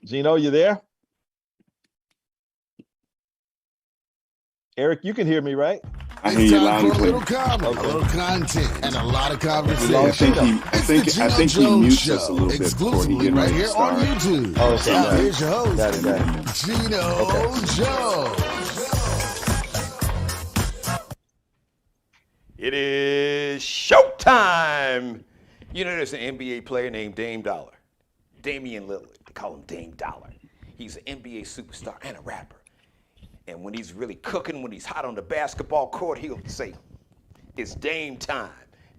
Geno, you there? Eric, you can hear me, right? I hear It's you time loud for and a clear. little comedy, a little content, and a lot of I conversation. think he mutes us a little bit before he Exclusively get right ready to here on start. YouTube. Oh, okay, Now got it. here's your host, Got it. Geno Jones. It is showtime. You know, there's an NBA player named Dame Dollar. Damian Lillard. They call him Dame Dollar. He's an NBA superstar and a rapper. And when he's really cooking, when he's hot on the basketball court, he'll say, it's Dame time.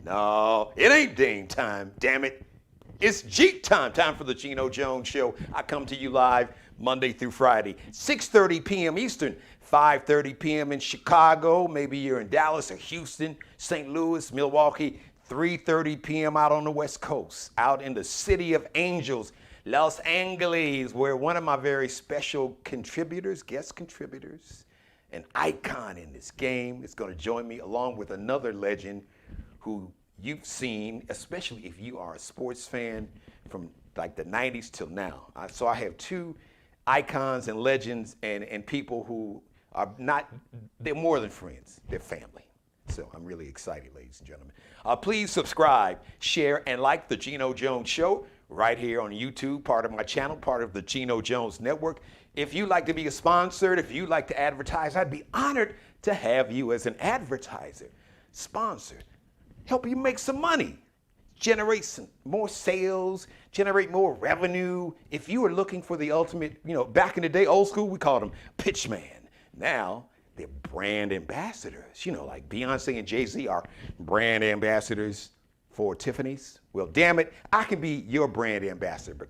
No, it ain't Dame time, damn it. It's Jeep time. Time for the Geno Jones Show. I come to you live Monday through Friday, 6:30 p.m. Eastern, 5:30 p.m. in Chicago. Maybe you're in Dallas or Houston, St. Louis, Milwaukee. 3:30 p.m. out on the West Coast, out in the city of angels, Los Angeles, where one of my very special contributors, guest contributors, an icon in this game is going to join me along with another legend who you've seen, especially if you are a sports fan from like the 90s till now. So I have two icons and legends and people who are not, they're more than friends, they're family. So I'm really excited, ladies and gentlemen. Please subscribe, share, and like the Geno Jones Show right here on YouTube, part of my channel, part of the Geno Jones Network. If you'd like to be a sponsor, if you'd like to advertise, I'd be honored to have you as an advertiser, sponsor, help you make some money, generate some more sales, generate more revenue. If you are looking for the ultimate, back in the day, old school, we called them pitchman. Now, they're brand ambassadors. Like Beyonce and Jay-Z are brand ambassadors for Tiffany's. Well, damn it, I can be your brand ambassador.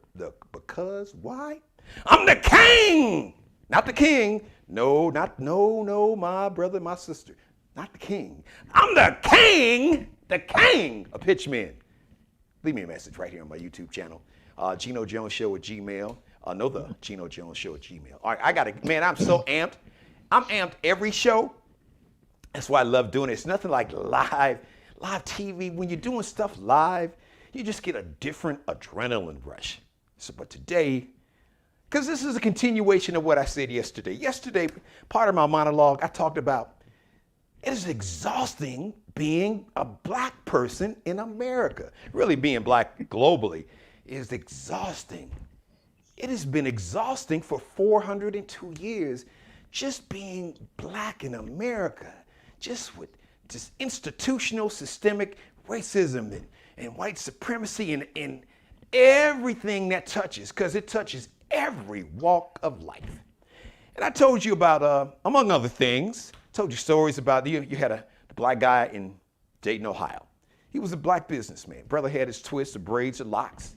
Because why? I'm the king! Not the king. No, my brother, my sister. Not the king. I'm the king of pitchmen. Leave me a message right here on my YouTube channel. Geno Jones Show at Gmail. The Geno Jones Show at Gmail. All right, man, I'm so amped. I'm amped every show. That's why I love doing it. It's nothing like live TV. When you're doing stuff live, you just get a different adrenaline rush. But today, because this is a continuation of what I said yesterday. Yesterday, part of my monologue, I talked about it is exhausting being a black person in America. Really being black globally is exhausting. It has been exhausting for 402 years just being black in America, just with this institutional systemic racism and white supremacy and everything that touches, because it touches every walk of life. And I told you about, among other things, told you stories about, you had a black guy in Dayton, Ohio. He was a black businessman. Brother had his twists, the braids, the locks.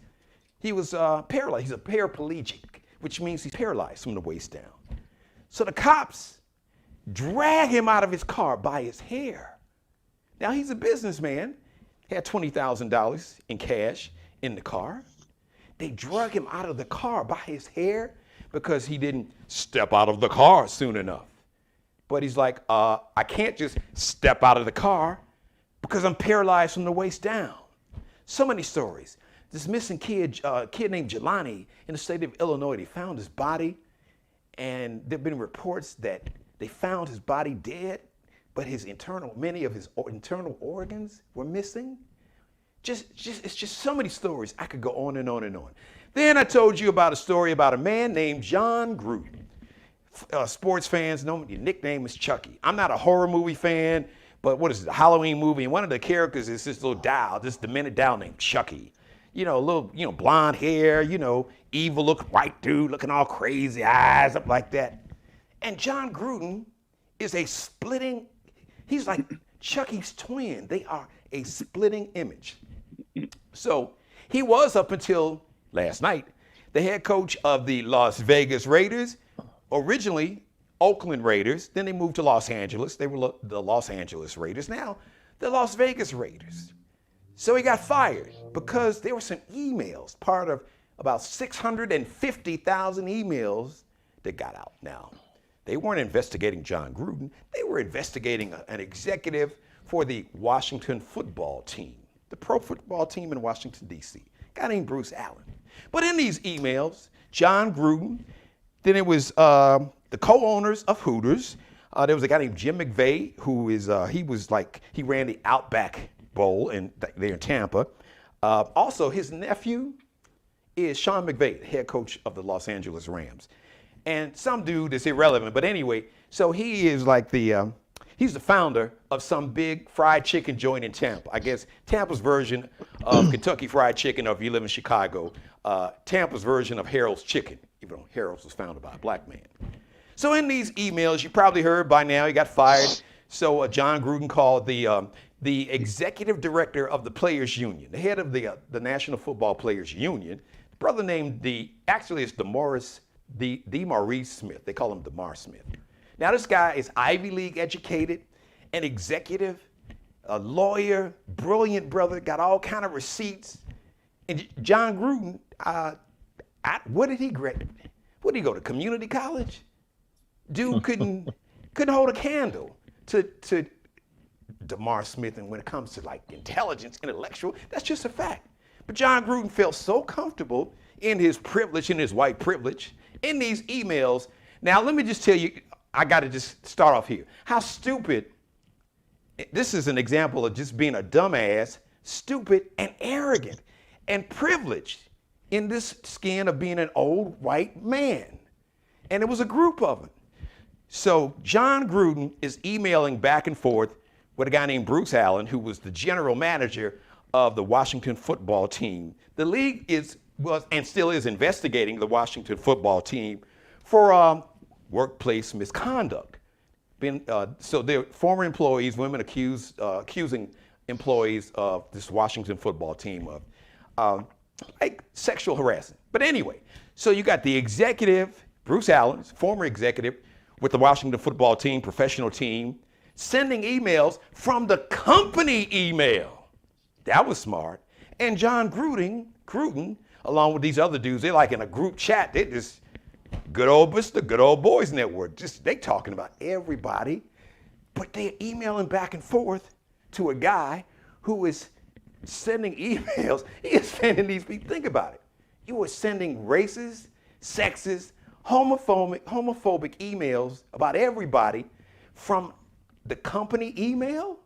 He was paralyzed. He's a paraplegic, which means he's paralyzed from the waist down. So the cops drag him out of his car by his hair. Now he's a businessman, had $20,000 in cash in the car. They drug him out of the car by his hair because he didn't step out of the car soon enough. But he's like, I can't just step out of the car because I'm paralyzed from the waist down. So many stories. This missing kid named Jelani in the state of Illinois, they found his body. And there have been reports that they found his body dead, but many of his internal organs were missing. It's just so many stories. I could go on and on and on. Then I told you about a story about a man named Jon Gruden. Sports fans know his nickname is Chucky. I'm not a horror movie fan, but what is it, a Halloween movie? And one of the characters is this little doll, this demented doll named Chucky. Blonde hair, evil look, white dude looking all crazy, eyes up like that. And Jon Gruden is he's like Chucky's twin. They are a splitting image. So he was, up until last night, the head coach of the Las Vegas Raiders, originally Oakland Raiders, then they moved to Los Angeles. They were the Los Angeles Raiders. Now, the Las Vegas Raiders. So he got fired because there were some emails, part of about 650,000 emails that got out. Now, they weren't investigating Jon Gruden. They were investigating an executive for the Washington football team, the pro football team in Washington, D.C. guy named Bruce Allen. But in these emails, Jon Gruden, then it was the co-owners of Hooters. There was a guy named Jim McVay, who is, he ran the Outback Bowl there in Tampa. Also, his nephew is Sean McVay, the head coach of the Los Angeles Rams. And some dude that's irrelevant, but anyway, so he is like he's the founder of some big fried chicken joint in Tampa. I guess Tampa's version of Kentucky Fried Chicken, or if you live in Chicago, Tampa's version of Harold's Chicken, even though Harold's was founded by a black man. So in these emails, you probably heard by now he got fired. So Jon Gruden called the executive director of the Players Union, the head of the National Football Players Union, the brother named actually it's DeMaurice Smith. They call him DeMar Smith. Now this guy is Ivy League educated, an executive, a lawyer, brilliant brother, got all kind of receipts. And Jon Gruden, what did he grade? What did he go to, community college? Dude couldn't hold a candle to DeMar Smith, and when it comes to like intelligence, intellectual, that's just a fact. But Jon Gruden felt so comfortable in his privilege, in his white privilege, in these emails. Now let me just tell you, I got to just start off here. How stupid, this is an example of just being a dumbass, stupid and arrogant and privileged in this skin of being an old white man. And it was a group of them. So Jon Gruden is emailing back and forth with a guy named Bruce Allen, who was the general manager of the Washington football team. The league was and still is investigating the Washington football team for workplace misconduct. So they're former employees, women accusing employees of this Washington football team of like sexual harassment. But anyway, so you got the executive, Bruce Allen, former executive with the Washington football team, professional team, sending emails from the company email. That was smart. And Jon Gruden, along with these other dudes, they're like in a group chat. They just good old boys network. Just they talking about everybody, but they're emailing back and forth to a guy who is sending emails. He is sending these people. Think about it. You are sending racist, sexist, homophobic emails about everybody from the company email,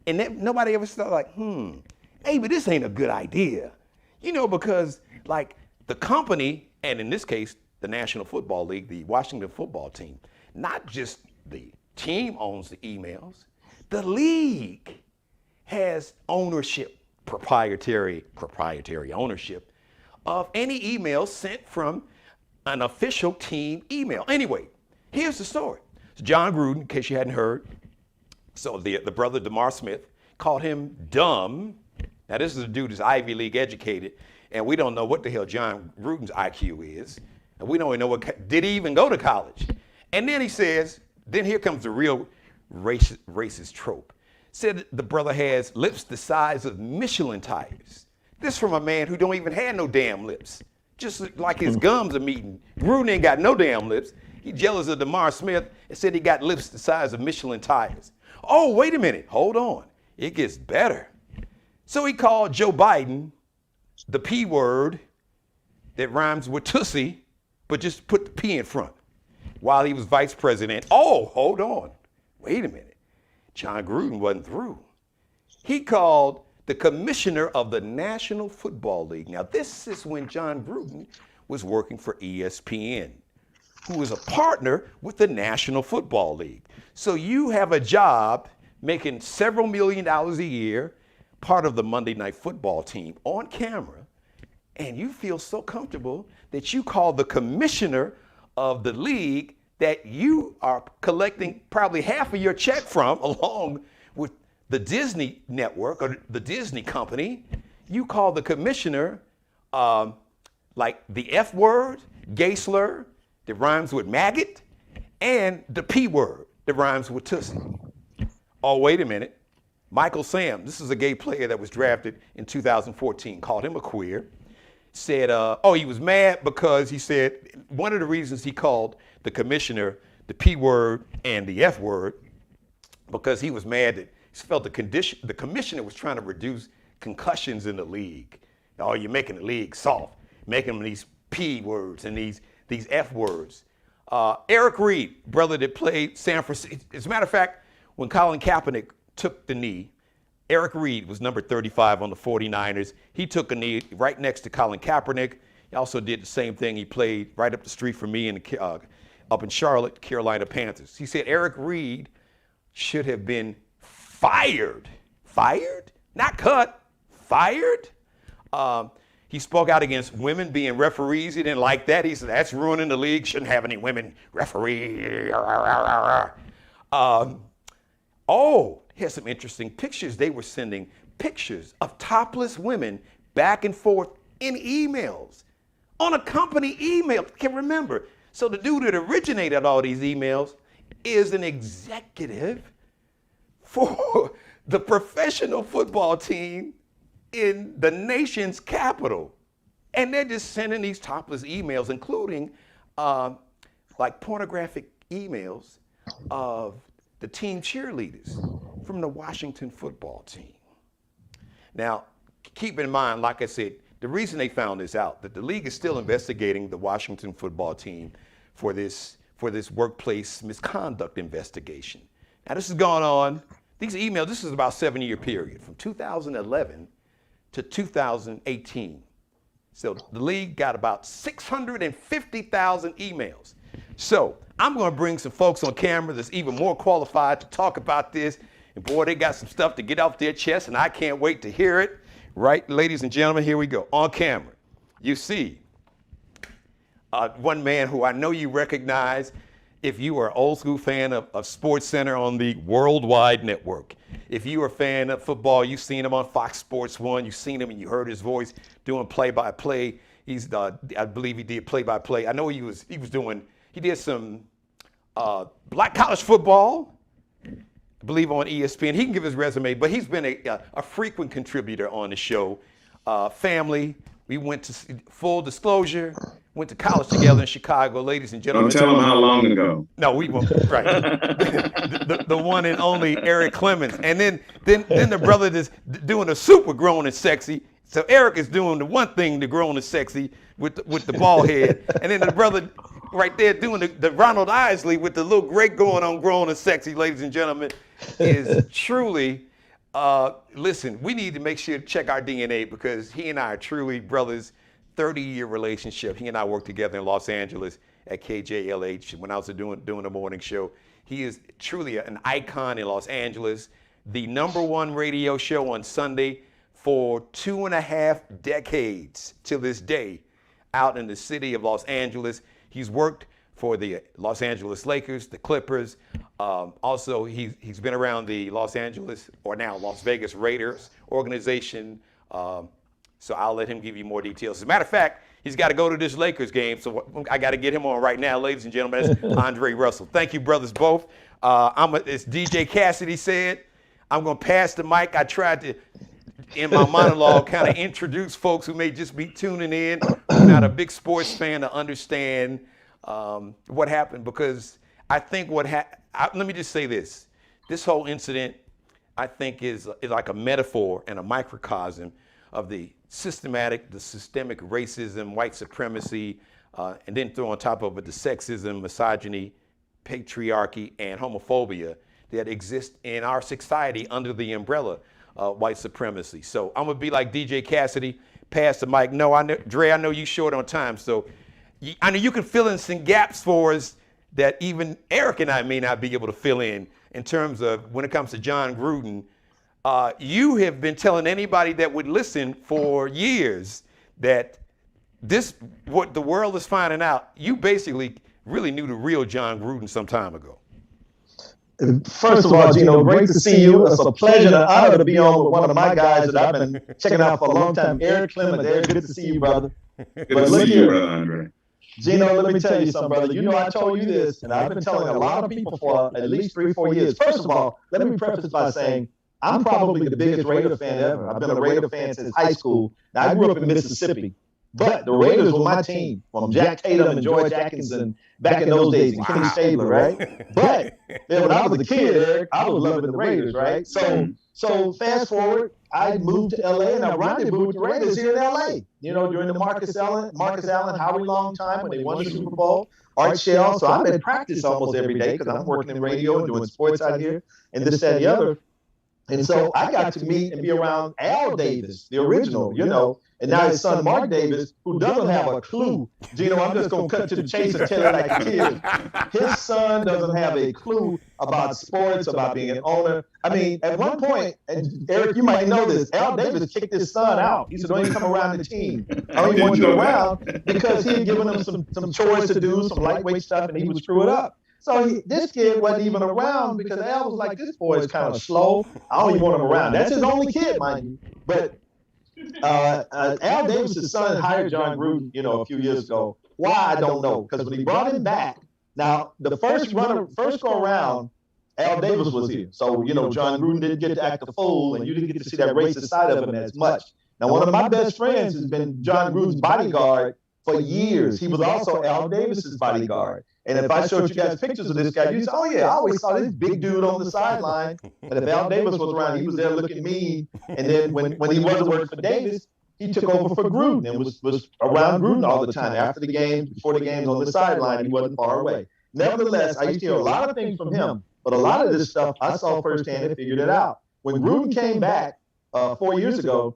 and nobody ever started like, maybe this ain't a good idea, because like the company, and in this case, the National Football League, the Washington football team, not just the team owns the emails, the league has ownership, proprietary ownership of any email sent from an official team email. Anyway, here's the story. So Jon Gruden, in case you hadn't heard, so the brother DeMar Smith called him dumb. Now this is a dude who's Ivy League educated, and we don't know what the hell Jon Gruden's IQ is, and we don't even know did he even go to college? And then he says, then here comes the real racist trope. Said the brother has lips the size of Michelin tires. This from a man who don't even have no damn lips. Just like his gums are meeting. Gruden ain't got no damn lips. He jealous of DeMar Smith and said he got lips the size of Michelin tires. Oh, wait a minute, hold on. It gets better. So he called Joe Biden the P word that rhymes with Tootsie, but just put the P in front while he was vice president. Oh, hold on, wait a minute. Jon Gruden wasn't through. He called the commissioner of the National Football League. Now, this is when Jon Gruden was working for ESPN, who is a partner with the National Football League. So you have a job making several $1 million a year, part of the Monday Night Football team on camera, and you feel so comfortable that you call the commissioner of the league that you are collecting probably half of your check from, along with the Disney network or the Disney company. You call the commissioner like the F word, gay slur, that rhymes with maggot, and the P word that rhymes with Tootsie. Oh, wait a minute. Michael Sam, this is a gay player that was drafted in 2014, called him a queer, said, he was mad because he said one of the reasons he called the commissioner the P word and the F word, because he was mad that he felt the commissioner was trying to reduce concussions in the league. Oh, you're making the league soft, making them these P words and these F words. Eric Reed, brother that played San Francisco. As a matter of fact, when Colin Kaepernick took the knee, Eric Reed was number 35 on the 49ers. He took a knee right next to Colin Kaepernick. He also did the same thing. He played right up the street from me up in Charlotte, Carolina Panthers. He said Eric Reed should have been fired. Fired? Not cut. Fired? He spoke out against women being referees. He didn't like that. He said, that's ruining the league. Shouldn't have any women referees. Here's some interesting pictures. They were sending pictures of topless women back and forth in emails, on a company email. Can remember. So the dude that originated all these emails is an executive for the professional football team in the nation's capital. And they're just sending these topless emails, including like pornographic emails of the team cheerleaders from the Washington football team. Now, keep in mind, like I said, the reason they found this out, that the league is still investigating the Washington football team for this workplace misconduct investigation. Now, this has gone on, these emails, this is about a 7-year period, from 2011 to 2018. So the league got about 650,000 emails. So I'm going to bring some folks on camera that's even more qualified to talk about this. And boy, they got some stuff to get off their chest, and I can't wait to hear it. Right, ladies and gentlemen, here we go. On camera, you see one man who I know you recognize if you are an old school fan of Sports Center on the Worldwide Network. If you are a fan of football, you've seen him on Fox Sports 1. You've seen him and you heard his voice doing play-by-play. I believe he did play-by-play. I know he did some black college football, I believe on ESPN. He can give his resume, but he's been a frequent contributor on the show. Family, we went to, full disclosure, went to college together in Chicago, ladies and gentlemen. Don't tell them how long ago. No, we won't. Right. the one and only Eric Clemens. And then the brother that's doing the super grown and sexy. So Eric is doing the one thing, the grown and sexy with the bald head. And then the brother right there doing the Ronald Isley with the little great going on grown and sexy, ladies and gentlemen, is truly, listen, we need to make sure to check our DNA because he and I are truly brothers, 30-year relationship. He and I worked together in Los Angeles at KJLH when I was doing the morning show. He is truly an icon in Los Angeles, the #1 radio show on Sunday for 2.5 decades to this day out in the city of Los Angeles. He's worked for the Los Angeles Lakers, the Clippers. Also, he's been around the Los Angeles, or now Las Vegas Raiders organization. So I'll let him give you more details. As a matter of fact, he's got to go to this Lakers game, so I got to get him on right now, ladies and gentlemen. That's Andre Russell. Thank you, brothers, both. As DJ Cassidy said, I'm going to pass the mic. I tried to, in my monologue, kind of introduce folks who may just be tuning in, who's not a big sports fan, to understand what happened. Because I think let me just say this. This whole incident, I think, is like a metaphor and a microcosm of the systemic racism, white supremacy, and then throw on top of it the sexism, misogyny, patriarchy, and homophobia that exist in our society under the umbrella of white supremacy. So I'm gonna be like DJ Cassidy, pass the mic. No, Dre, I know you short on time, so I know you can fill in some gaps for us that even Eric and I may not be able to fill in terms of when it comes to Jon Gruden. You have been telling anybody that would listen for years that what the world is finding out, you basically really knew the real Jon Gruden some time ago. First of all, Geno, great to see you. It's a pleasure and an honor to be on with one of my guys that I've been checking out for a long time, Eric Clemens. Eric, good to see you, brother. Good to see you, brother Andre. Geno, let me tell you something, brother. You know I told you this, and I've been telling a lot of people for at least 3-4 years. First of all, let me preface by saying I'm probably the biggest Raider fan ever. I've been a Raider fan since high school. Now, I grew up in Mississippi, But the Raiders were my team from Jack Tatum and George Atkinson back in those days, and Kenny Stabler, right? But then when I was a kid, Eric, I was loving the Raiders, right? So fast forward, I moved to LA and I rendezvoused with the Raiders here in LA. You know, during the Marcus Allen, Howie Long time when they won the Super Bowl, Art Shell. So I'm at practice almost every day because I'm working in radio and doing sports out here and this, that, and the other. And so I got to meet and be around Al Davis, the original, you know, and now his son Mark Davis, who doesn't have a clue. Geno, I'm just going to cut to the chase and tell it like it is. His son doesn't have a clue about sports, about being an owner. I mean, at one point, and Eric, you might know this, Al Davis kicked his son out. He said, don't even come around the team. I don't even want you around because he had given him some chores to do, some lightweight stuff, and he would screw it up. So this kid wasn't even around because Al was like, this boy is kind of slow. I don't even want him around. That's his only kid, mind you. But Al Davis' son hired Jon Gruden, you know, a few years ago. Why, I don't know. Because when he brought him back, now the first go around, Al Davis was here. So, you know, Jon Gruden didn't get to act a fool, and you didn't get to see that racist side of him as much. Now, one of my best friends has been Jon Gruden's bodyguard for years. He was also Al Davis's bodyguard. And if I showed you guys pictures of this guy, you'd say, oh, yeah, I always saw this big dude on the sideline. And if Al Davis was around, he was there looking mean. And then when he wasn't working for Davis, he took over for Gruden and was around Gruden all the time. After the games, before the games, on the sideline, he wasn't far away. Nevertheless, I used to hear a lot of things from him. But a lot of this stuff I saw firsthand and figured it out. When Gruden came back 4 years ago,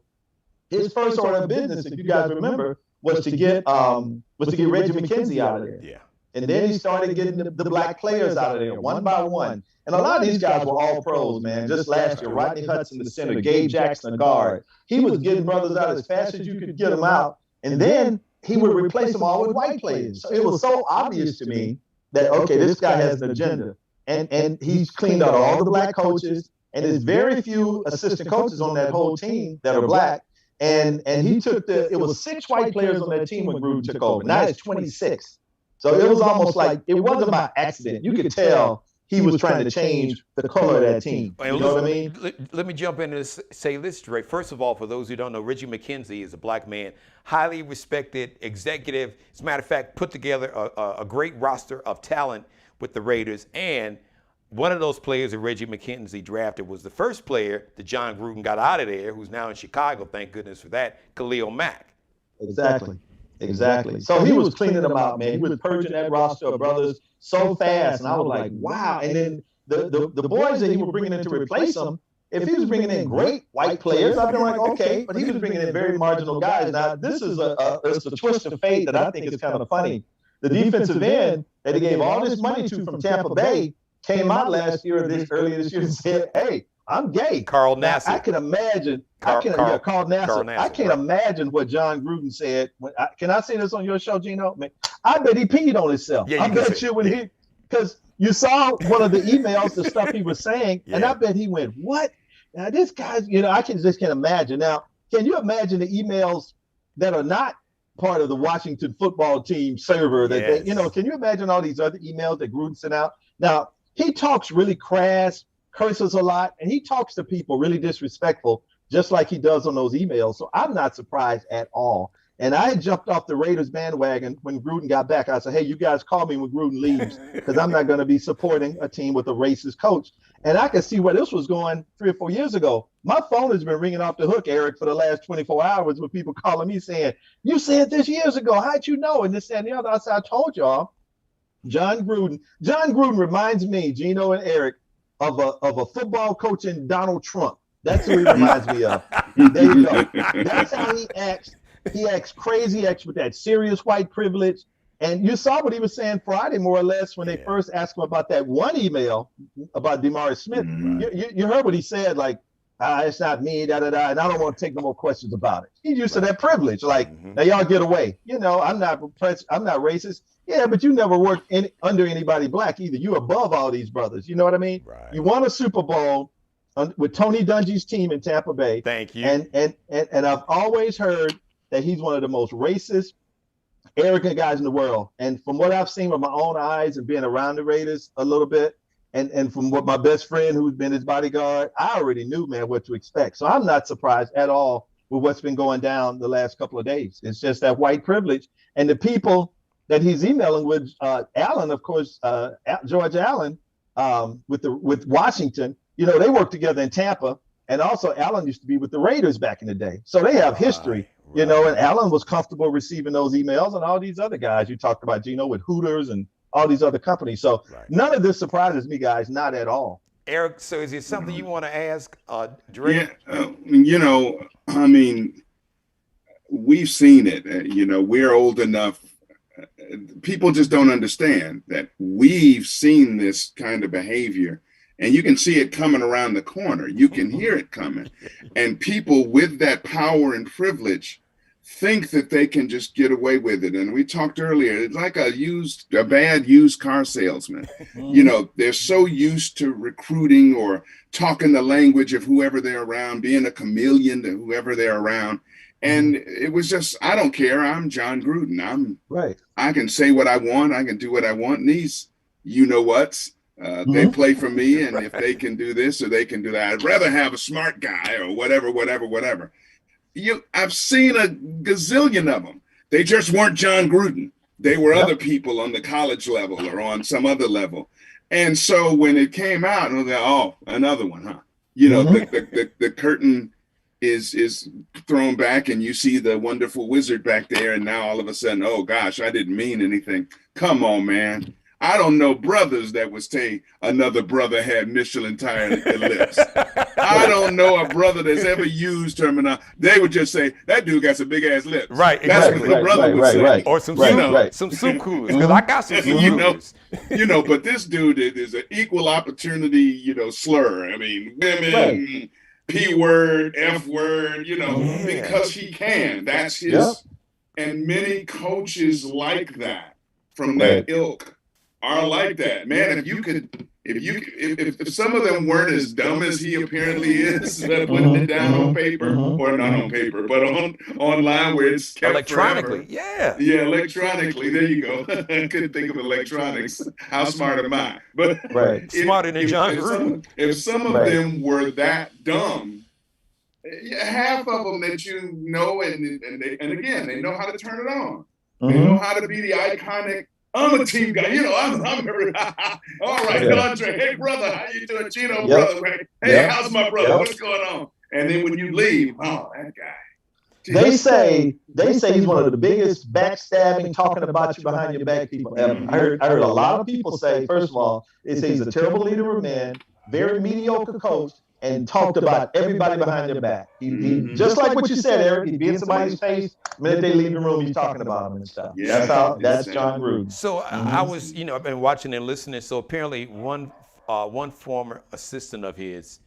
his first order of business, if you guys remember, was to get Reggie McKenzie out of there. Yeah. And then he started getting the black players out of there one by one. And a lot of these guys were all pros, man. Just last year, Rodney Hudson, the center, Gabe Jackson, the guard. He was getting brothers out as fast as you could get them out. And then he would replace them all with white players. So it was so obvious to me that, okay, this guy has an agenda. And he's cleaned out all the black coaches. And there's very few assistant coaches on that whole team that are black. And he took it was 6 white players on that team when Gruden took over. Now it's 26. So it was almost like it wasn't by accident. You could tell he was trying to change the color of that team. You know what I mean? Let me jump in and say this straight. First of all, for those who don't know, Reggie McKenzie is a black man, highly respected executive. As a matter of fact, put together a great roster of talent with the Raiders. And one of those players that Reggie McKenzie drafted was the first player that Jon Gruden got out of there, who's now in Chicago, thank goodness for that, Khalil Mack. Exactly. So he was cleaning them out, man. He was purging that roster of brothers so fast. And I was like, wow. And then the boys that he was bringing in to replace them, if he was bringing in great white players, I'd be like, okay. But he was bringing in very marginal guys. Now, this is it's a twist of fate that I think is kind of funny. The defensive end that he gave all this money to from Tampa Bay came out earlier this year and said, hey, I'm gay. Carl Nassib. I can imagine. Carl Nassib. I can't imagine what Jon Gruden said. Can I say this on your show, Geno? I bet he peed on himself. Yeah, I bet you when because you saw one of the emails, the stuff he was saying, and I bet he went, what? Now this guy's, I just can't imagine. Now, can you imagine the emails that are not part of the Washington football team server that they, can you imagine all these other emails that Gruden sent out? Now, he talks really crass, curses a lot, and he talks to people really disrespectful, just like he does on those emails. So I'm not surprised at all. And I jumped off the Raiders bandwagon when Gruden got back. I said, hey, you guys call me when Gruden leaves because I'm not going to be supporting a team with a racist coach. And I can see where this was going 3 or 4 years ago. My phone has been ringing off the hook, Eric, for the last 24 hours with people calling me saying, you said this years ago. How'd you know? And this and the other. I said, I told y'all. Jon Gruden reminds me, Geno and Eric, of a football coach in Donald Trump. That's who he reminds me of. There you go. That's how he acts. He acts crazy, he acts with that serious white privilege. And you saw what he was saying Friday, more or less, when they first asked him about that one email about DeMaurice Smith. You heard what he said, like, it's not me, da-da-da, and I don't want to take no more questions about it. He's used to that privilege. Like, now y'all get away. I'm not racist. Yeah, but you never worked under anybody black either. You above all these brothers. You know what I mean? Right. You won a Super Bowl with Tony Dungy's team in Tampa Bay. Thank you. And I've always heard that he's one of the most racist, arrogant guys in the world. And from what I've seen with my own eyes and being around the Raiders a little bit, and from what my best friend who's been his bodyguard, I already knew, man, what to expect. So I'm not surprised at all with what's been going down the last couple of days. It's just that white privilege. And the people that he's emailing with, Allen, of course, George Allen, with Washington, they work together in Tampa. And also Allen used to be with the Raiders back in the day. So they have history, and Allen was comfortable receiving those emails, and all these other guys you talked about, Geno, with Hooters and all these other companies. So none of this surprises me, guys, not at all. Eric, so is it something you want to ask Drake? I mean, we've seen it. We're old enough. People just don't understand that we've seen this kind of behavior, and you can see it coming around the corner. You can hear it coming. And people with that power and privilege think that they can just get away with it. And we talked earlier, it's like a bad used car salesman. They're so used to recruiting or talking the language of whoever they're around, being a chameleon to whoever they're around. And it was just, I don't care. I'm Jon Gruden. I can say what I want. I can do what I want. And these, whats, they play for me. And if they can do this or they can do that, I'd rather have a smart guy or whatever. I've seen a gazillion of them. They just weren't Jon Gruden. They were other people on the college level or on some other level. And so when it came out, I was like, oh, another one, huh? The curtain is thrown back and you see the wonderful wizard back there. And now all of a sudden, oh gosh, I didn't mean anything. Come on, man. I don't know brothers that would say another brother had Michelin tire lips. I don't know a brother that's ever used terminology. They would just say, that dude got some big ass lips. Right. That's what the brother would say. Or some soup coolers. Because I got some soup coolers. But this dude is an equal opportunity, slur. I mean, women, P word, F word, because he can. That's his. And many coaches like that from that ilk. Are like that, man. If some of them weren't as dumb as he apparently is, putting it down on paper, or not on paper, but online where it's kept electronically, forever. Electronically. There you go. I couldn't think of electronics. How smart am I? But smarter than Jon Gruden. If some of them were that dumb, half of them that and again, they know how to turn it on. They know how to be the iconic. I'm a team guy. I'm all right, Andre. Hey, brother, how you doing? Geno, brother. Right? Hey, how's my brother? What's going on? And then when you leave, oh, that guy. They say he's one of the biggest backstabbing, talking about you behind your back people ever. I heard a lot of people say, first of all, they say he's a terrible leader of men, very mediocre coach, and talked about everybody behind their back. He just like what you said, Eric, he'd be in somebody's face. The minute they leave the room, he's talking about them and stuff. That's Jon Gruden. So I was, I've been watching and listening. So apparently one former assistant of his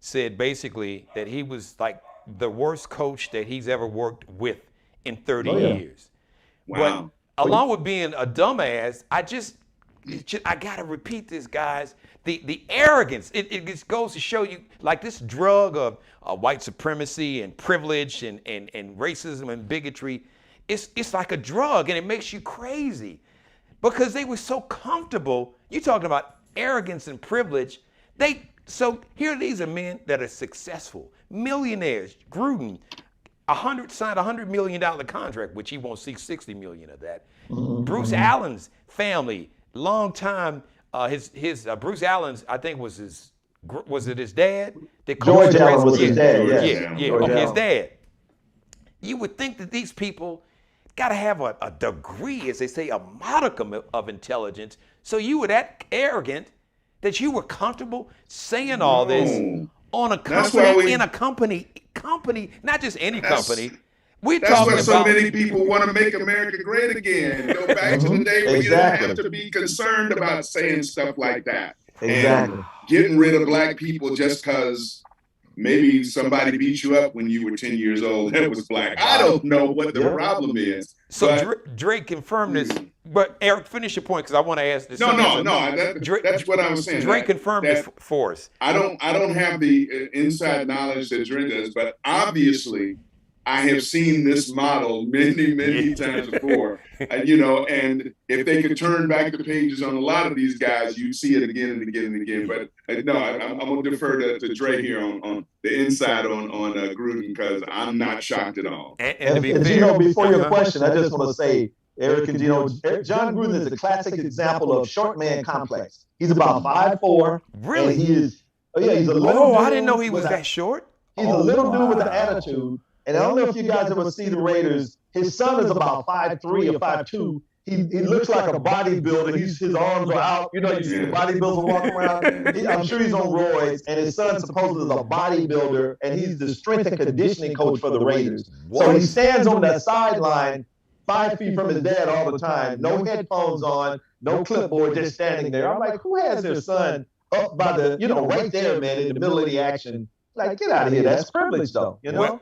said basically that he was like the worst coach that he's ever worked with in 30 years. Wow. But along with being a dumbass, I gotta repeat this, guys. The arrogance, it just goes to show you, like this drug of white supremacy and privilege and racism and bigotry, it's like a drug, and it makes you crazy because they were so comfortable. You're talking about arrogance and privilege. So here these are men that are successful, millionaires. Gruden, signed a $100 million contract, which he won't see $60 million of that. Bruce Allen's family, long time. Bruce Allen's, I think was it his dad? George Allen was his dad. His dad. You would think that these people got to have a degree, as they say, a modicum of intelligence. So you were that arrogant that you were comfortable saying all this on a company, in a company, not just any company. That's why so many people want to make America great again. Go back to the day when you don't have to be concerned about saying stuff like that. And getting rid of black people just because maybe somebody beat you up when you were 10 years old that was black. I don't know what the problem is. So Drake confirmed this. But Eric, finish your point because I want to ask this. No. That's what I was saying. Drake confirmed this for us. I don't have the inside knowledge that Drake does, but obviously I have seen this model many, many times before, and if they could turn back the pages on a lot of these guys, you'd see it again and again and again. But no, I'm going to defer to Dre here on the inside on Gruden, because I'm not shocked at all. And to be fair, Geno, before your question, I just want to say, Eric and Geno, Jon Gruden is a classic example of short man complex. He's about 5'4". Really? And he is, he's a little dude. I didn't know he was that short. He's a little dude with an attitude. And I don't know if you guys ever see the Raiders. His son is about 5'3" or 5'2". He looks like a bodybuilder. His arms are out. You see the bodybuilders walking around. I'm sure he's on roids. And his son supposedly is a bodybuilder, and he's the strength and conditioning coach for the Raiders. What? So he stands on that sideline 5 feet from his dad all the time. No headphones on, no clipboard, just standing there. I'm like, who has their son up by the, right there, man, in the middle of the action? Like, get out of here. That's privilege, though. Well,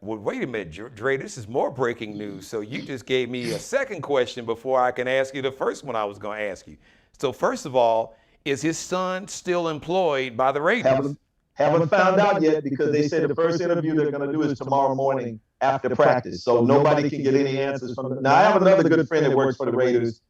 wait a minute, Dre. This is more breaking news. So you just gave me a second question before I can ask you the first one I was going to ask you. So first of all, is his son still employed by the Raiders? Haven't found out yet, because they said the first interview they're going to do is tomorrow morning after practice. So nobody can get any answers from them. Now, I have another good friend that works for the Raiders.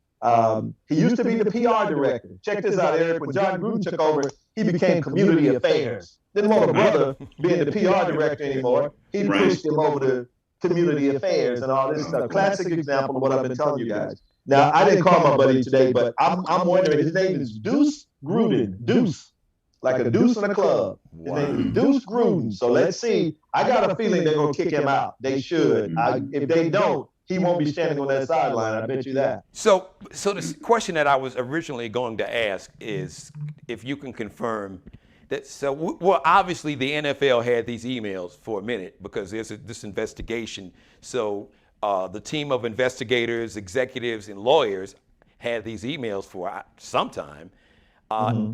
He used to be the PR director. Check this out, Eric. When Jon Gruden took over, he became community affairs. Didn't want a brother being the PR director anymore. He pushed him over to community affairs and all this stuff. Classic example of what I've been telling you guys. Now, I didn't call my buddy today, but I'm wondering, his name is Deuce Gruden. Deuce. Like a deuce in a club. His name is Deuce Gruden. So let's see. I got a feeling they're going to kick him out. They should. If they don't, he won't be standing on that sideline. I bet you that. So the question that I was originally going to ask is if you can confirm that. So, obviously the NFL had these emails for a minute because there's this investigation. So the team of investigators, executives, and lawyers had these emails for some time.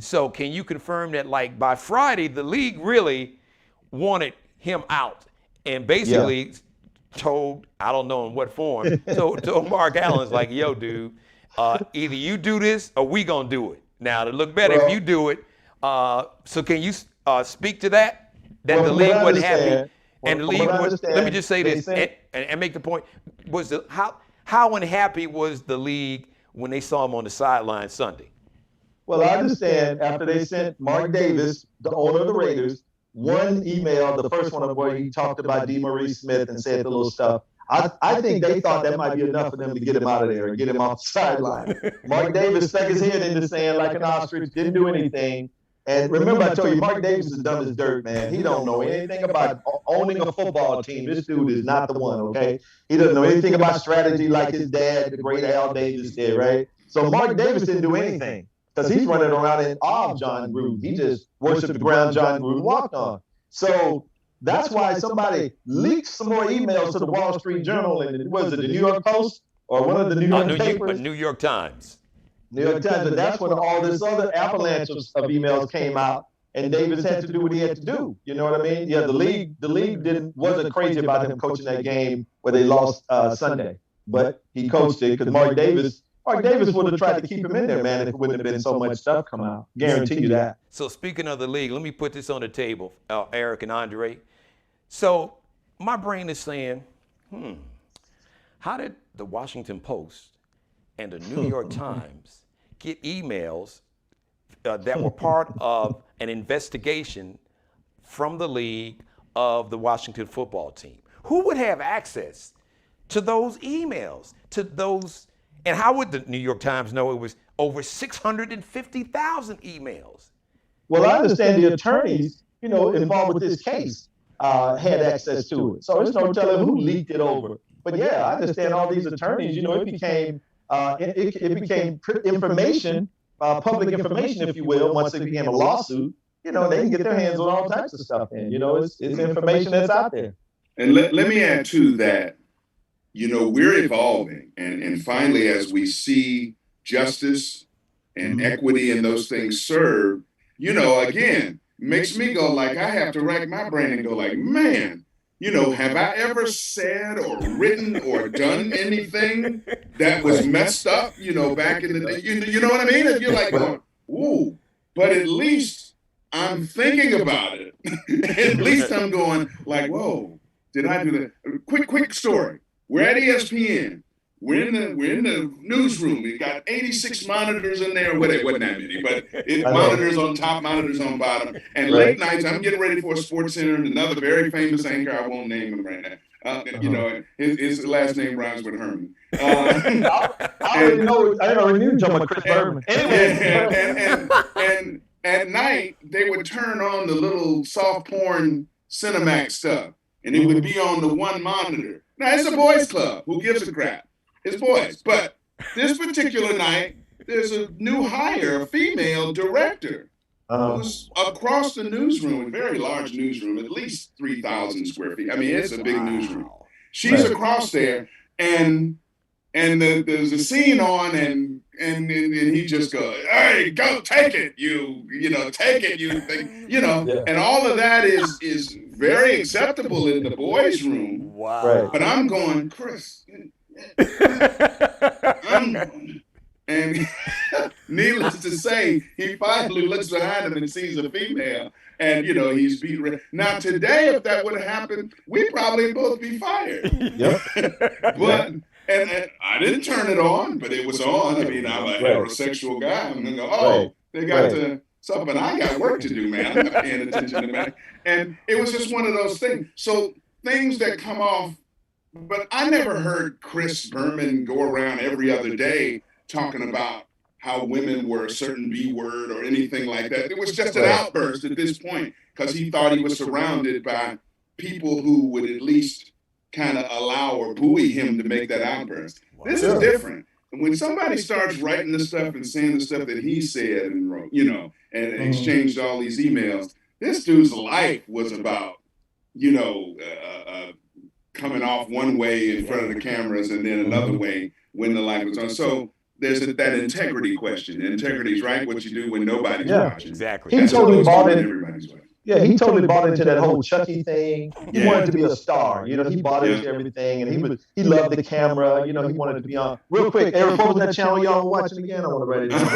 So can you confirm that, like, by Friday, the league really wanted him out and basically told, I don't know in what form, told Mark Allen's like, yo, dude, either you do this or we gonna do it. Now, to look better if you do it. So can you speak to that? That the league wasn't happy, and the league was. Let me just say this and make the point: was how unhappy was the league when they saw him on the sideline Sunday? Well, I understand after they sent Mark Davis, the owner of the Raiders, one email, the first one where he talked about DeMaurice Smith and said the little stuff. I think they thought that might be enough for them to get him out of there and get him off the sideline. Mark Davis stuck his head in the sand like an ostrich, didn't do anything. And remember, I told you, Mark Davis is dumb as dirt, man. He don't know anything about owning a football team. This dude is not the one, okay? He doesn't know anything about strategy like his dad, the great Al Davis, did, right? So Mark Davis didn't do anything because he's running around in awe of Jon Gruden. He just worshiped the ground Jon Gruden walked on. So that's why somebody leaked some more emails to the Wall Street Journal, and was it the New York Post or one of the New York papers? New York Times. New York Times, and that's when all this other avalanche of emails came out, and Davis had to do what he had to do. You know what I mean? Yeah, the league wasn't crazy about him coaching that game where they lost Sunday, but he coached it because Mark Davis would have tried to keep him in there, man, if it wouldn't have been so much stuff come out. Guarantee you that. So speaking of the league, let me put this on the table, Eric and Andre. So my brain is saying, how did the Washington Post and the New York Times get emails that were part of an investigation from the league of the Washington football team? Who would have access to those emails, and how would the New York Times know it was over 650,000 emails? Well, I understand the attorneys, involved with this case had access to it. So there's no telling who leaked it over. But yeah, I understand all these attorneys, it became information, public information, if you will, once it became a lawsuit. They can get their hands on all types of stuff. And, it's information that's out there. And let me add to that, we're evolving. And finally, as we see justice and equity and those things served, again, makes me go like, I have to rack my brain and go like, man, have I ever said or written or done anything that was messed up, back in the day? You know what I mean? And you're like, going, ooh, but at least I'm thinking about it. At least I'm going like, whoa, Did I do that? Quick story. We're at ESPN. We're in the newsroom. We got 86 monitors in there. Well, it wasn't that many, but monitors on top, monitors on bottom. And late nights, I'm getting ready for a Sports Center, and another very famous anchor, I won't name him right now. You know, his last name rhymes with Herman. I already know. I already knew John Chris Berman. And at night, they would turn on the little soft porn Cinemax stuff, and it would be on the one monitor. Now, it's a boys' club. Who gives a crap? It's boys. But this particular night, there's a new hire, a female director, who's across the newsroom, a very large newsroom, at least 3,000 square feet. I mean, it's a big newsroom. She's across there, and there's a scene on, and he just goes, "Hey, go take it, you know, take it, you think, you know," and all of that is very acceptable in the boys' room. Wow. Right. But I'm going, Chris. And needless to say, he finally looks behind him and sees a female, and you know he's beat. Now today, if that would have happened, we'd probably both be fired. Yep. But and I didn't turn it on, but it was on. I mean, I'm a heterosexual guy. I'm gonna go, oh, they got to something. I got work to do, man. I'm not paying attention to that. And it was just one of those things. So things that come off. But I never heard Chris Berman go around every other day talking about how women were a certain B word or anything like that. It was just an outburst at this point because he thought he was surrounded by people who would at least kind of allow or buoy him to make that outburst. This is different. When somebody starts writing the stuff and saying the stuff that he said and wrote, you know, and exchanged all these emails, this dude's life was about, you know, coming off one way in front of the cameras and then another way when the light was on. So there's that integrity question. Integrity is right what you do when nobody's watching. Exactly. He totally bought it. Everybody's watching. Yeah, he totally bought into that whole Chucky thing. He wanted to be a star. You know, he bought into everything, and he loved the camera. You know, he wanted to be on. Real quick, Eric, what was that channel y'all watching again? I want to write it down.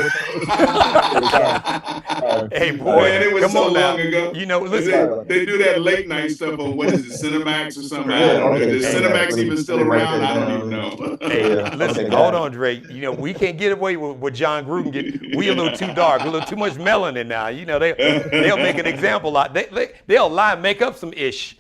Hey, boy, and it was come so on long now. ago. You know, listen. They do that late night stuff on, what is it, Cinemax or something? I don't know. Is Cinemax even still around? I don't even know. Hey, listen, hold on, Dre. You know, we can't get away with what Jon Gruden get. We a little too dark, a little too much melanin now. You know, they'll make an example out. They'll lie and make up some ish.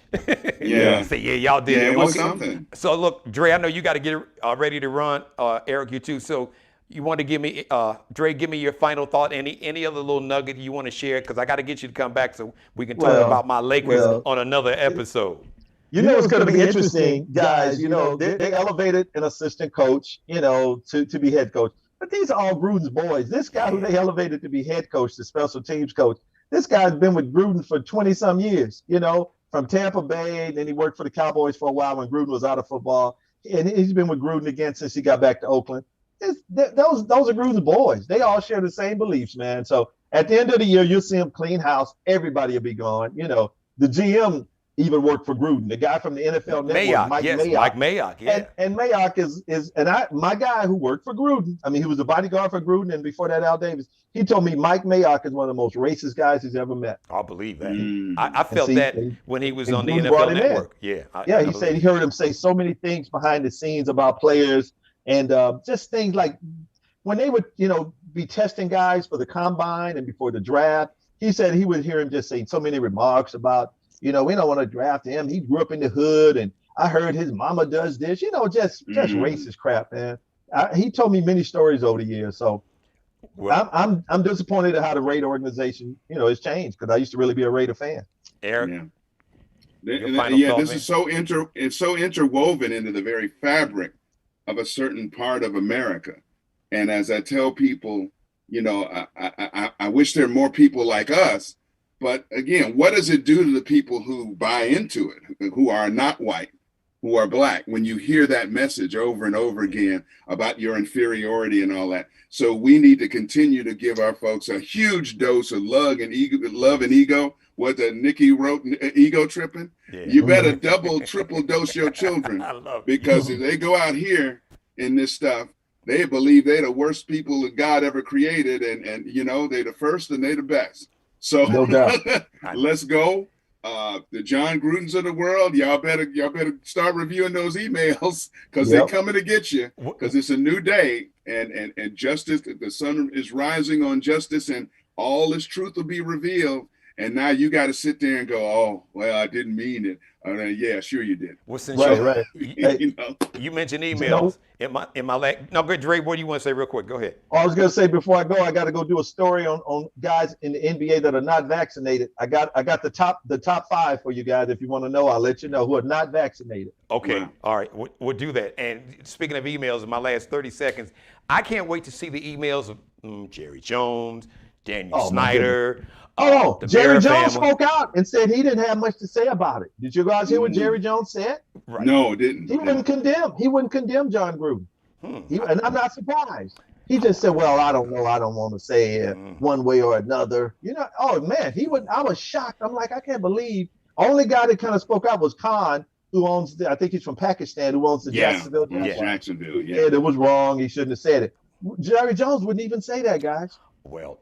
Yeah. Say, yeah, y'all did it. Okay. Was something. So look, Dre, I know you got to get ready to run. Eric, you too. So you want to give me, Dre, give me your final thought. Any other little nugget you want to share? Because I got to get you to come back so we can talk about my Lakers on another episode. You know, it's going to be interesting, guys. You know, they elevated an assistant coach, you know, to be head coach. But these are all Gruden's boys. This guy who they elevated to be head coach, the special teams coach, this guy's been with Gruden for 20-some years, you know, from Tampa Bay. And then he worked for the Cowboys for a while when Gruden was out of football. And he's been with Gruden again since he got back to Oakland. Those are Gruden's boys. They all share the same beliefs, man. So at the end of the year, you'll see him clean house. Everybody will be gone. You know, the GM even worked for Gruden. The guy from the NFL Network, Mike Mayock. Yeah. And Mayock is my guy who worked for Gruden. I mean, he was a bodyguard for Gruden, and before that, Al Davis. He told me Mike Mayock is one of the most racist guys he's ever met. I believe that. I felt that when he was on the Gruden NFL Network. Yeah. He said he heard him say so many things behind the scenes about players and just things like when they would, you know, be testing guys for the combine and before the draft. He said he would hear him just say so many remarks about, you know, we don't want to draft him. He grew up in the hood, and I heard his mama does this. You know, just racist crap, man. He told me many stories over the years. So I'm disappointed at how the Raider organization, you know, has changed because I used to really be a Raider fan. Eric, this is so interwoven into the very fabric of a certain part of America. And as I tell people, you know, I wish there were more people like us. But again, what does it do to the people who buy into it, who are not white, who are black, when you hear that message over and over again about your inferiority and all that? So we need to continue to give our folks a huge dose of love and ego. What Nikki wrote, ego tripping. Yeah. You better double, triple dose your children because if they go out here in this stuff, they believe they're the worst people that God ever created, and you know they're the first and they're the best. So no doubt. Let's go the Jon Grudens of the world, y'all better start reviewing those emails because they're coming to get you. Because it's a new day, and justice, the sun is rising on justice, and all this truth will be revealed. And now you got to sit there and go, oh, well, I didn't mean it. Yeah, sure you did. Well, since Right. you mentioned emails, in my no, good, Dre, what do you want to say real quick? Go ahead. I was gonna say before I go, I got to go do a story on guys in the NBA that are not vaccinated. I got the top 5 for you guys. If you want to know, I'll let you know who are not vaccinated. Okay, Wow. all right, we'll do that. And speaking of emails, in my last 30 seconds, I can't wait to see the emails of Jerry Jones, Daniel Snyder. Oh, Jerry Jones family. spoke out and said he didn't have much to say about it. Did you guys hear what Jerry Jones said? Right. No, didn't. He wouldn't condemn Jon Gruden. And I'm not surprised. He just said, well, I don't know. I don't want to say it one way or another. Oh, man, I was shocked. I'm like, I can't believe. Only guy that kind of spoke out was Khan, who owns, I think he's from Pakistan, who owns the Jacksonville Jaguars. Jacksonville, Yeah, it was wrong. He shouldn't have said it. Jerry Jones wouldn't even say that, guys. Well,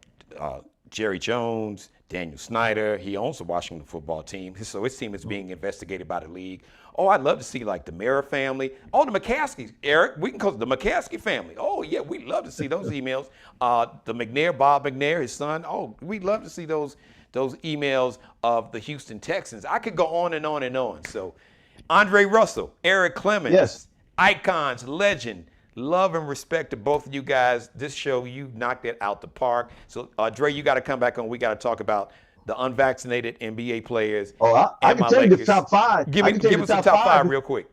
Jerry Jones, Daniel Snyder, he owns the Washington football team, so his team is being investigated by the league. Oh, I'd love to see like the Mara family. Oh, the McCaskies, Eric, we can call it the McCaskey family. Oh, yeah, we'd love to see those emails. The McNair, Bob McNair, his son. Oh, we'd love to see those emails of the Houston Texans. I could go on and on and on. So, Andre Russell, Eric Clemens, icons, legend. Love and respect to both of you guys. This show, you knocked it out the park. So, Dre, you got to come back on. We got to talk about the unvaccinated NBA players. Oh, I can tell you the top 5. Give us the top 5 real quick.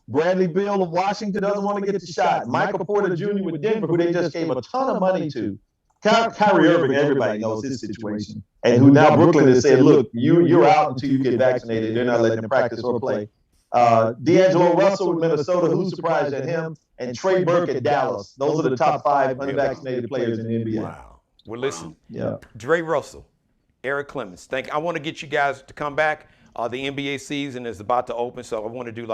Bradley Beal of Washington doesn't want to get the shot. Michael Porter Jr. with Denver, who they just gave a ton of money to. Kyrie Irving, everybody knows his situation. And who now Brooklyn has said, look, you're out until you get vaccinated. They're not letting him practice or play. D'Angelo Russell with Minnesota, who's surprised at him, and Trey Burke at Dallas. Those are the top 5 unvaccinated players in the NBA. Wow. Well, listen, Dre Russell, Eric Clemens, I want to get you guys to come back. The NBA season is about to open, so I want to do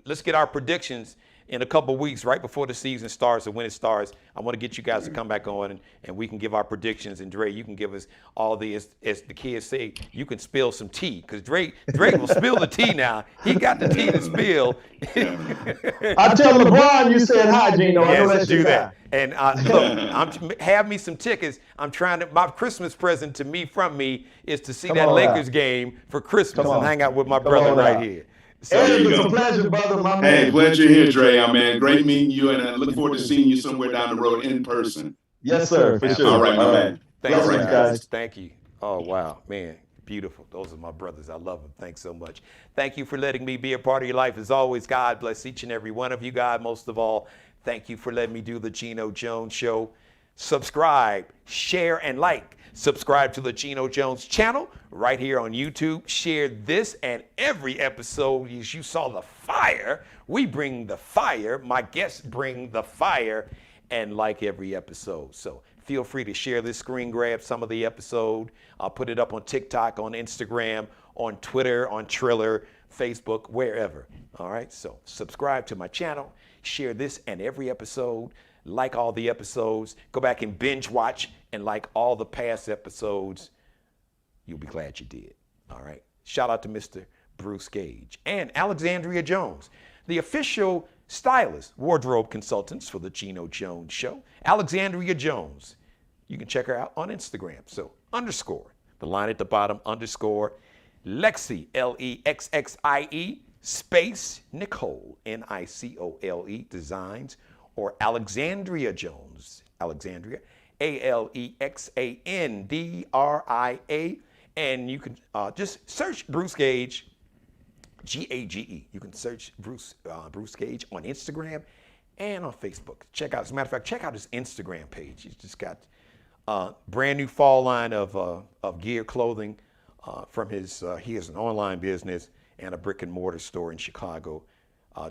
let's get our predictions in a couple weeks, right before the season starts or when it starts. I want to get you guys to come back on and we can give our predictions. And Dre, you can give us all as the kids say, you can spill some tea, because Dre will spill the tea now. He got the tea to spill. I tell LeBron you said hi, Geno. Yes, do that. And look, have me some tickets. My Christmas present to me from me is to see that Lakers game for Christmas and hang out with my brother right here. So, Eric, it's a pleasure, brother. My man. Hey, pleasure here, Dre. Man, great meeting you, and I look forward to seeing you somewhere down the road in person. Yes, sir, for sure. All right, my man. Thanks, guys. Thank you. Oh, wow, man. Beautiful. Those are my brothers. I love them. Thanks so much. Thank you for letting me be a part of your life. As always, God bless each and every one of you, God. Most of all, thank you for letting me do the Geno Jones Show. Subscribe, share, and like. Subscribe to the Geno Jones channel right here on YouTube. Share this and every episode. As you saw the fire, we bring the fire. My guests bring the fire, and like every episode. So feel free to share this screen grab, some of the episode. I'll put it up on TikTok, on Instagram, on Twitter, on Triller, Facebook, wherever. All right, so subscribe to my channel. Share this and every episode. Like all the episodes. Go back and binge watch and like all the past episodes. You'll be glad you did. All right. Shout out to Mr. Bruce Gage and Alexandria Jones, the official stylist, wardrobe consultants for the Geno Jones Show. Alexandria Jones. You can check her out on Instagram. So _ the line at the bottom, _ Lexi, Lexxie, space Nicole, Nicole Designs, or Alexandria Jones, Alexandria, Alexandria, and you can just search Bruce Gage, Gage. You can search Bruce Gage on Instagram and on Facebook. Check out, as a matter of fact, check out his Instagram page. He's just got brand new fall line of gear clothing from he has an online business and a brick and mortar store in Chicago.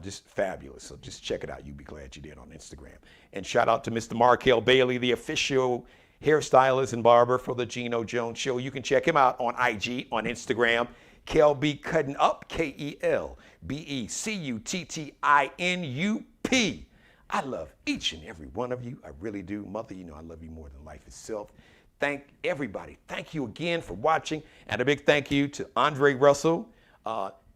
Just fabulous. So just check it out. You'll be glad you did on Instagram. And shout out to Mr. Markel Bailey, the official hairstylist and barber for the Geno Jones Show. You can check him out on IG, on Instagram. KLB Cutting Up, KELBECUTTINUP. I love each and every one of you. I really do. Mother, you know I love you more than life itself. thank everybody. Thank you again for watching. And a big thank you to Andre Russell,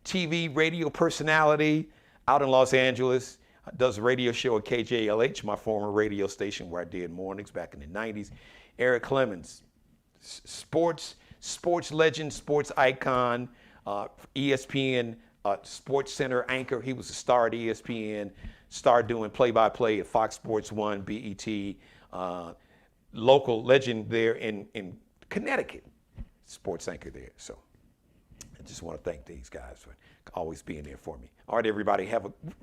TV, radio personality out in Los Angeles. Does a radio show at KJLH, my former radio station where I did mornings back in the 90s. Eric Clemens, sports legend, sports icon, ESPN Sports Center anchor. He was a star at ESPN, started doing play-by-play at Fox Sports 1, BET, local legend there in Connecticut, sports anchor there. So I just want to thank these guys for always being there for me. All right, everybody,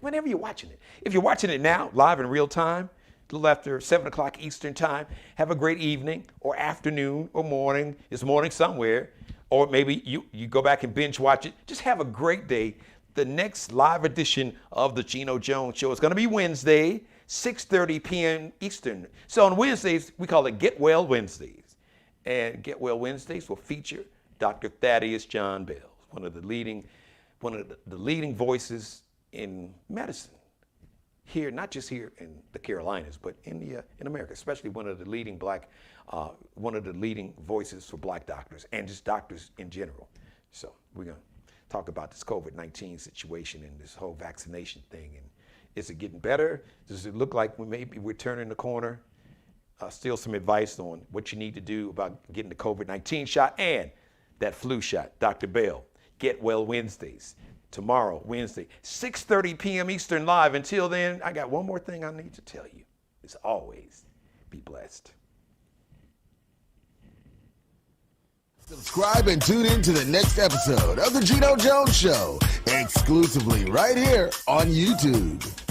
whenever you're watching it. If you're watching it now, live in real time, a little after 7 o'clock Eastern time, have a great evening or afternoon or morning. It's morning somewhere. Or maybe you go back and binge watch it. Just have a great day. The next live edition of the Geno Jones Show is going to be Wednesday, 6:30 p.m. Eastern. So on Wednesdays, we call it Get Well Wednesdays. And Get Well Wednesdays will feature Dr. Thaddeus John Bell, one of the leading voices in medicine here, not just here in the Carolinas, but in America, especially one of the leading voices for black doctors and just doctors in general. So we're going to talk about this COVID-19 situation and this whole vaccination thing. And is it getting better? Does it look like we're turning the corner? Still some advice on what you need to do about getting the COVID-19 shot and that flu shot. Dr. Bell, Get Well Wednesdays. Tomorrow, Wednesday, 6:30 p.m. Eastern live. Until then, I got one more thing I need to tell you. As always, be blessed. Subscribe and tune in to the next episode of The Geno Jones Show, exclusively right here on YouTube.